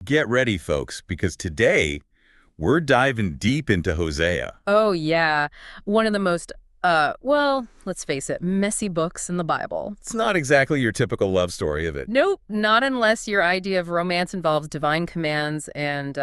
Get ready, folks, because today we're diving deep into Hosea. Oh, yeah. One of the most, well, let's face it, messy books in the Bible. It's not exactly your typical love story, is it? Nope, not unless your idea of romance involves divine commands and,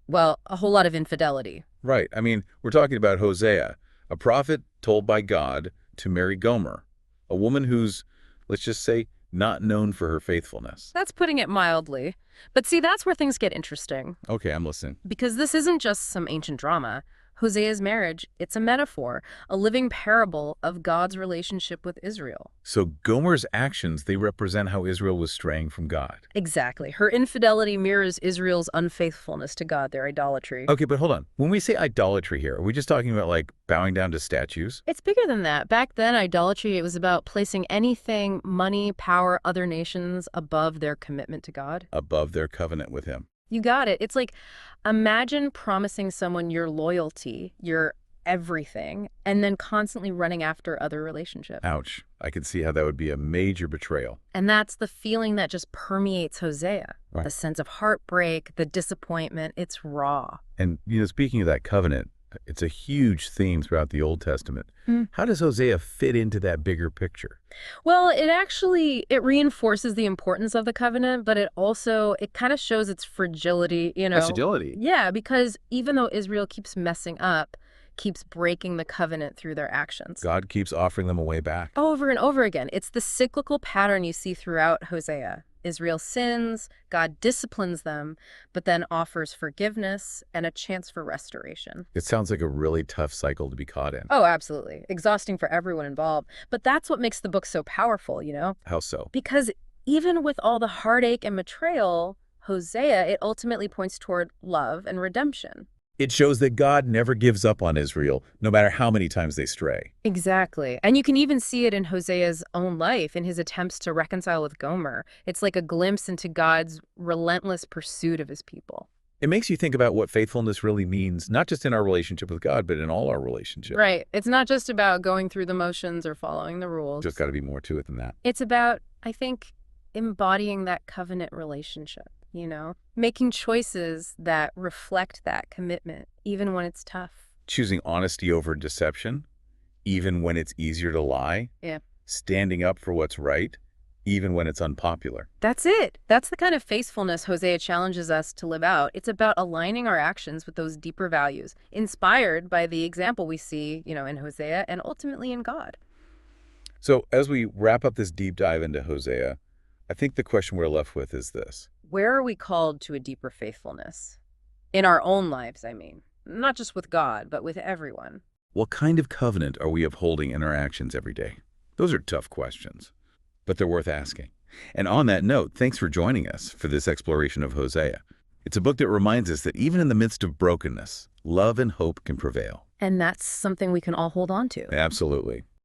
well, a whole lot of infidelity. Right. I mean, we're talking about Hosea, a prophet told by God to marry Gomer, a woman who's, let's just say, not known for her faithfulness. That's putting it mildly. But see, that's where things get interesting. Okay, I'm listening. Because this isn't just some ancient drama. Hosea's marriage, it's a metaphor, a living parable of God's relationship with Israel. So Gomer's actions, they represent how Israel was straying from God. Exactly. Her infidelity mirrors Israel's unfaithfulness to God, their idolatry. Okay, but hold on. When we say idolatry here, are we just talking about like bowing down to statues? It's bigger than that. Back then, idolatry, it was about placing anything, money, power, other nations above their commitment to God. Above their covenant with him. You got it. It's like, imagine promising someone your loyalty, your everything, and then constantly running after other relationships. Ouch. I can see how that would be a major betrayal. And that's the feeling that just permeates Hosea. Right. The sense of heartbreak, the disappointment, it's raw. And, speaking of that covenant, it's a huge theme throughout the Old Testament. Mm. How does Hosea fit into that bigger picture? Well, it reinforces the importance of the covenant, but it kind of shows its fragility. Fragility. Yeah, because even though Israel keeps messing up, keeps breaking the covenant through their actions. God keeps offering them a way back. Over and over again. It's the cyclical pattern you see throughout Hosea. Israel sins, God disciplines them, but then offers forgiveness and a chance for restoration. It sounds like a really tough cycle to be caught in. Oh, absolutely. Exhausting for everyone involved. But that's what makes the book so powerful. How so? Because even with all the heartache and betrayal, Hosea, it ultimately points toward love and redemption. It shows that God never gives up on Israel, no matter how many times they stray. Exactly. And you can even see it in Hosea's own life, in his attempts to reconcile with Gomer. It's like a glimpse into God's relentless pursuit of his people. It makes you think about what faithfulness really means, not just in our relationship with God, but in all our relationships. Right. It's not just about going through the motions or following the rules. Just got to be more to it than that. It's about, I think, embodying that covenant relationship. Making choices that reflect that commitment, even when it's tough. Choosing honesty over deception, even when it's easier to lie. Yeah. Standing up for what's right, even when it's unpopular. That's it. That's the kind of faithfulness Hosea challenges us to live out. It's about aligning our actions with those deeper values, inspired by the example we see, in Hosea and ultimately in God. So as we wrap up this deep dive into Hosea, I think the question we're left with is this. Where are we called to a deeper faithfulness? In our own lives, I mean. Not just with God, but with everyone. What kind of covenant are we upholding in our actions every day? Those are tough questions, but they're worth asking. And on that note, thanks for joining us for this exploration of Hosea. It's a book that reminds us that even in the midst of brokenness, love and hope can prevail. And that's something we can all hold on to. Absolutely.